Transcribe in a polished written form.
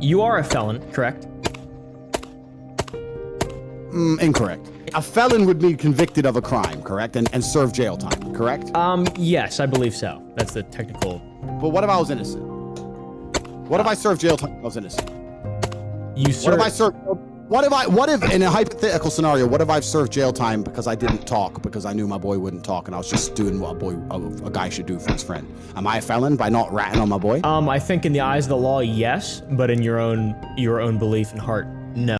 You are a felon, correct? Incorrect. A felon would be convicted of a crime, correct? And serve jail time, correct? Yes, I believe so. That's the technical. But what if I was innocent? What if I served jail time if I was innocent? What if in a hypothetical scenario, what if I've served jail time because I didn't talk because I knew my boy wouldn't talk and I was just doing what a guy should do for his friend? Am I a felon by not ratting on my boy? I think in the eyes of the law, yes, but in your own belief and heart,